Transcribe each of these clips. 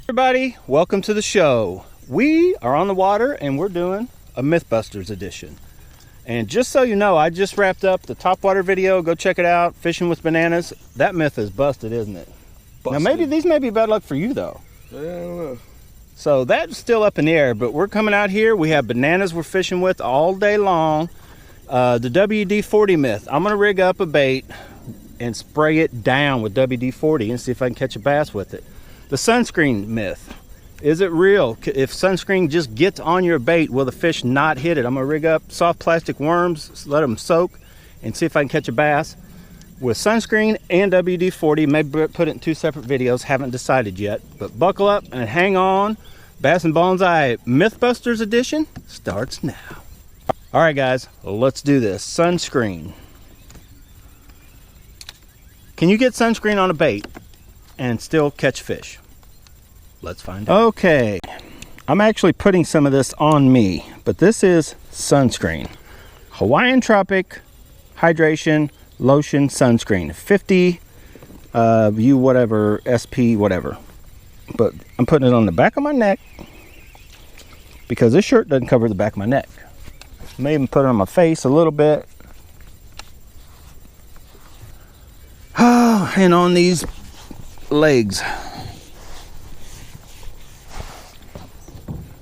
Everybody, welcome to the show. We are on the water and we're doing a Mythbusters edition. And just so you know, I just wrapped up the topwater video. Go check it out. Fishing with bananas. That myth is busted, isn't it? Busted. Now maybe these may be bad luck for you though. I don't know. So that's still up in the air, but we're coming out here. We have bananas we're fishing with all day long. The WD-40 myth. I'm gonna rig up a bait and spray it down with WD-40 and see if I can catch a bass with it. The sunscreen myth. Is it real? If sunscreen just gets on your bait, will the fish not hit it? I'm gonna rig up soft plastic worms, let them soak, and see if I can catch a bass with sunscreen and WD-40. Maybe put it in two separate videos, haven't decided yet. But buckle up and hang on. Bass and Bonsai Mythbusters Edition starts now. All right guys, let's do this. Sunscreen. Can you get sunscreen on a bait and still catch fish? Let's find out. Okay, I'm actually putting some of this on me, but this is sunscreen. Hawaiian Tropic Hydration Lotion Sunscreen. 50 U whatever, SP whatever. But I'm putting it on the back of my neck because this shirt doesn't cover the back of my neck. I may even put it on my face a little bit. And on these legs.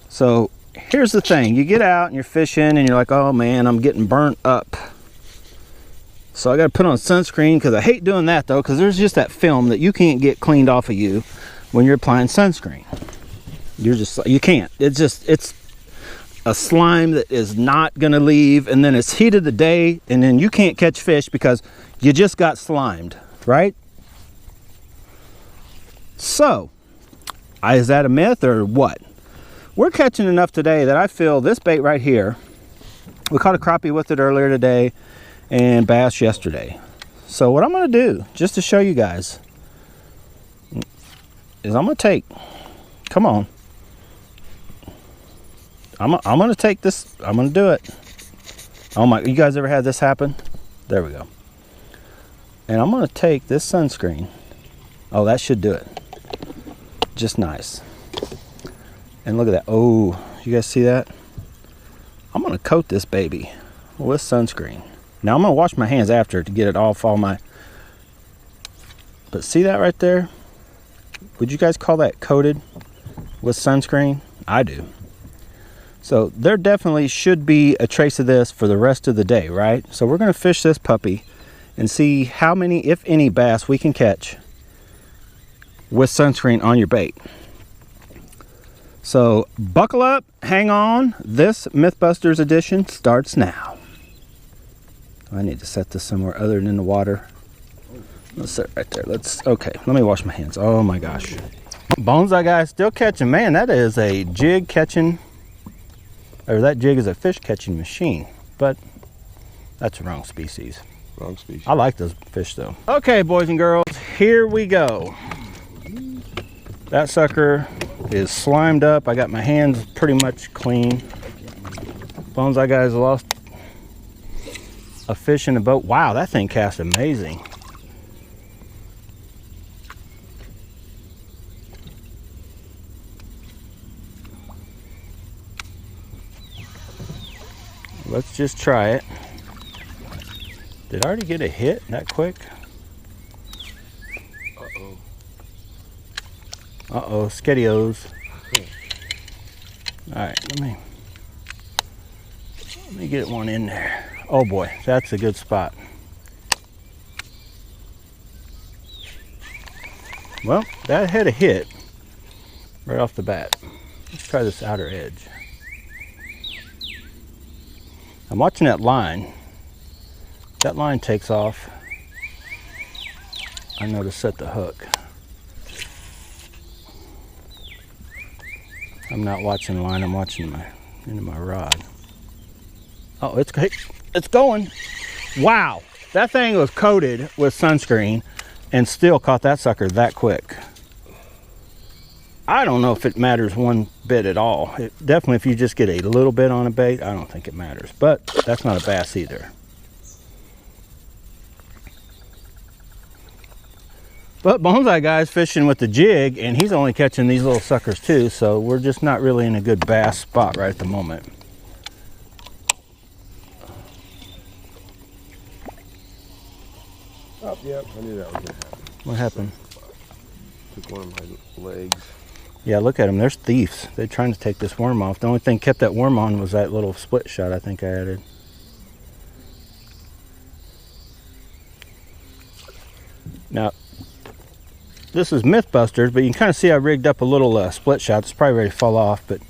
So here's the thing, you get out and you're fishing and you're like, oh man, I'm getting burnt up. So I got to put on sunscreen because I hate doing that though, because there's just that film that you can't get cleaned off of you when you're applying sunscreen. You can't. It's a slime that is not going to leave, and then it's heat of the day and then you can't catch fish because you just got slimed, right? So, is that a myth or what? We're catching enough today that I feel this bait right here, we caught a crappie with it earlier today and bass yesterday. So what I'm going to do, just to show you guys, is I'm going to take, come on, I'm going to take this, I'm going to do it. Oh my, you guys ever had this happen? There we go. And I'm going to take this sunscreen. Oh, that should do it. Just nice. And look at that. Oh, you guys see that? I'm going to coat this baby with sunscreen. Now I'm going to wash my hands after to get it off all my... But see that right there? Would you guys call that coated with sunscreen? I do. So there definitely should be a trace of this for the rest of the day, right? So we're going to fish this puppy and see how many, if any, bass we can catch with sunscreen on your bait. So buckle up, hang on. This Mythbusters edition starts now. I need to set this somewhere other than in the water. Let's set it right there. Okay, let me wash my hands. Oh my gosh. Bonsai guy still catching. Man, that is a jig catching, or that jig is a fish catching machine, but that's the wrong species. Wrong species. I like those fish though. Okay, boys and girls, here we go. That sucker is slimed up. I got my hands pretty much clean. Bonsai guys lost a fish in the boat. Wow, that thing cast amazing. Let's just try it. Did I already get a hit that quick? Uh-oh. Uh-oh, skedios. All right, let me get one in there. Oh boy, that's a good spot. Well, that had a hit right off the bat. Let's try this outer edge. I'm watching that line. That line takes off. I know to set the hook. I'm not watching the line, I'm watching into my rod. Oh, it's going. Wow, that thing was coated with sunscreen and still caught that sucker that quick. I don't know if it matters one bit at all. Definitely if you just get a little bit on a bait, I don't think it matters. But that's not a bass either. But Bonsai Guy's fishing with the jig, and he's only catching these little suckers too, so we're just not really in a good bass spot right at the moment. Oh, yep, I knew that was gonna happen. What happened? Took one of my legs. Yeah, look at them. There's thieves. They're trying to take this worm off. The only thing kept that worm on was that little split shot I think I added. Now, this is Mythbusters, but you can kind of see I rigged up a little split shot. It's probably ready to fall off, but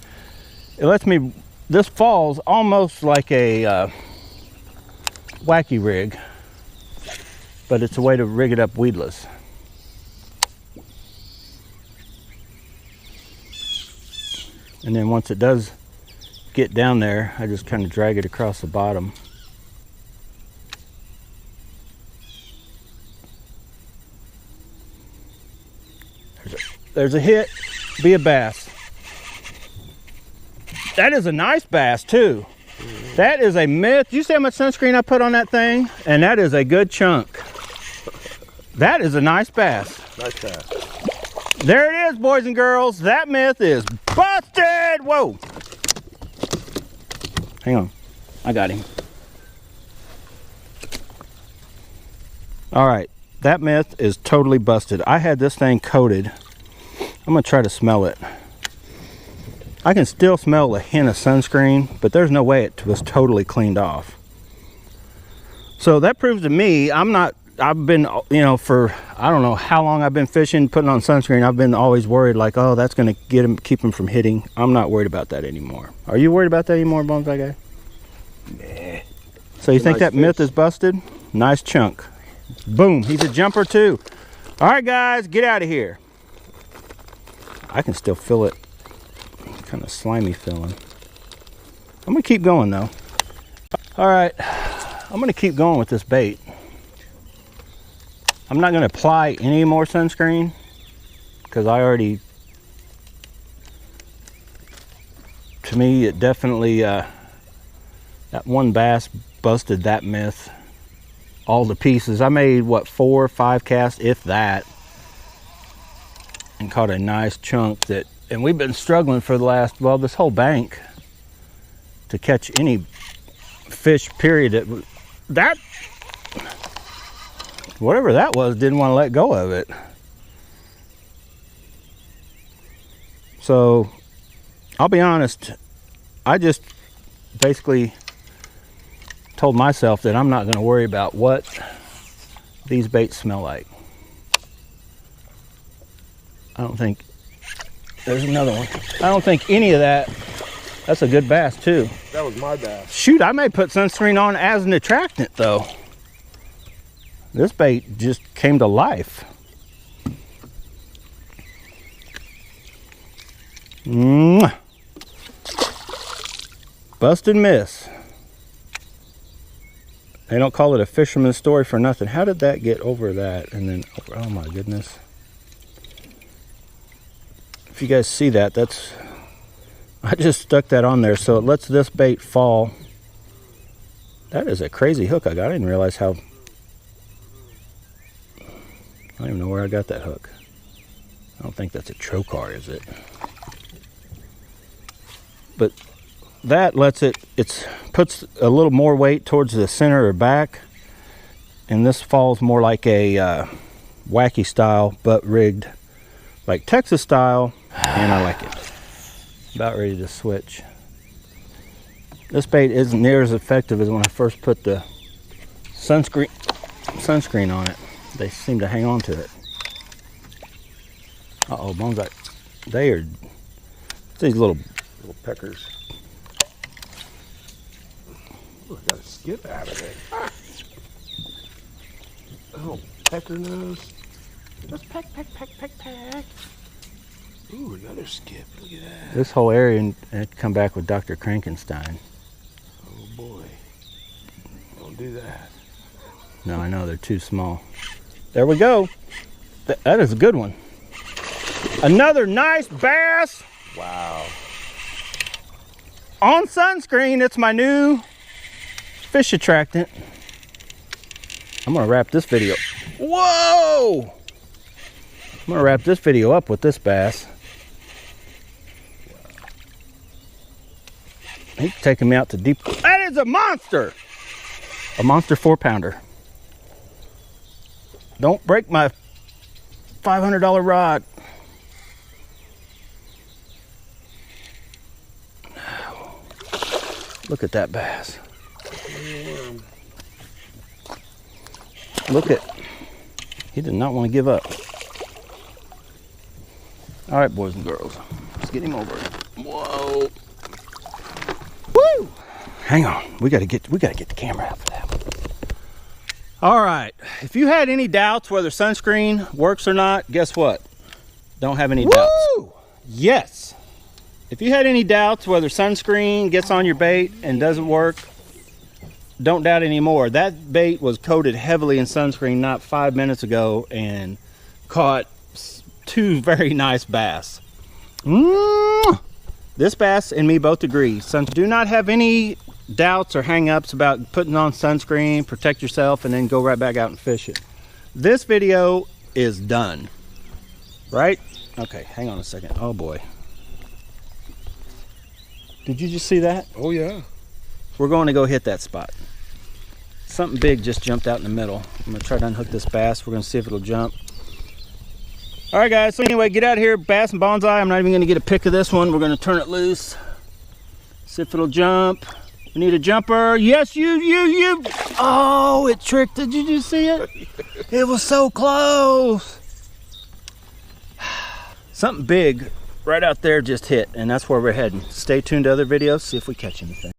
it lets me, this falls almost like a wacky rig, but it's a way to rig it up weedless. And then once it does get down there, I just kind of drag it across the bottom. There's a hit, be a bass. That is a nice bass too. That is a myth. You see how much sunscreen I put on that thing? And that is a good chunk. That is a nice bass. Nice bass. There it is, boys and girls. That myth is busted. Whoa. Hang on. I got him. All right. That myth is totally busted. I had this thing coated. I'm going to try to smell it. I can still smell a hint of sunscreen, but there's no way it was totally cleaned off. So that proves to me, I've been, you know, for I don't know how long I've been fishing, putting on sunscreen. I've been always worried like, oh, that's going to keep him from hitting. I'm not worried about that anymore. Are you worried about that anymore, Bonsai Guy? Nah. So you think that myth is busted? Nice chunk. Boom, he's a jumper too. All right, guys, get out of here. I can still feel it, kind of slimy feeling. I'm gonna keep going though. All right, I'm gonna keep going with this bait. I'm not gonna apply any more sunscreen because I already, to me, it definitely, that one bass busted that myth all to pieces. I made, what, 4 or 5 casts, if that, and caught a nice chunk that, and we've been struggling for the last, well, this whole bank to catch any fish, period. That, whatever that was, didn't want to let go of it. So, I'll be honest, I just basically told myself that I'm not going to worry about what these baits smell like. I don't think, there's another one. I don't think any of that, that's a good bass too. That was my bass. Shoot, I may put sunscreen on as an attractant though. This bait just came to life. Mwah. Busted miss. They don't call it a fisherman's story for nothing. How did that get over that and then over? Oh my goodness. If you guys see that, that's, I just stuck that on there so it lets this bait fall. That is a crazy hook I got. I didn't realize how, I don't even know where I got that hook. I don't think that's a trocar, is it? But that lets it, puts a little more weight towards the center or back, and this falls more like a wacky style, but rigged like Texas style, and I like it. About ready to switch. This bait isn't near as effective as when I first put the sunscreen on it. They seem to hang on to it. Uh-oh, Bonsai. They are, these little peckers. Ooh, I got a skip out of it. Ah. Oh, pecker nose. Just peck, peck, peck, peck, peck. Ooh, another skip. Look at that. This whole area had come back with Dr. Krankenstein. Oh boy. Don't do that. No, I know, they're too small. There we go. That is a good one. Another nice bass. Wow. On sunscreen. It's my new fish attractant. I'm gonna wrap this video. Whoa! I'm gonna wrap this video up with this bass. He's taking me out to deep. That is a monster! A monster 4-pounder. Don't break my $500 rod. Look at that bass. Look at, he did not want to give up. All right, boys and girls, let's get him over. Whoa. Woo! Hang on, we gotta get the camera out for that one. All right, if you had any doubts whether sunscreen works or not, guess what? Don't have any doubts. Yes. If you had any doubts whether sunscreen gets on your bait and doesn't work, don't doubt anymore. That bait was coated heavily in sunscreen not 5 minutes ago and caught 2 very nice bass. This bass and me both agree. Do not have any doubts or hang-ups about putting on sunscreen, protect yourself, and then go right back out and fish it. This video is done. Right? Okay, hang on a second. Oh boy. Did you just see that? Oh yeah. We're going to go hit that spot. Something big just jumped out in the middle. I'm gonna try to unhook this bass. We're gonna see if it'll jump. All right, guys, so anyway, get out of here, bass and bonsai. I'm not even gonna get a pic of this one. We're gonna turn it loose. See if it'll jump. We need a jumper. Yes, you. Oh, it tricked. Did you just see it? It was so close. Something big right out there just hit, and that's where we're heading. Stay tuned to other videos, see if we catch anything.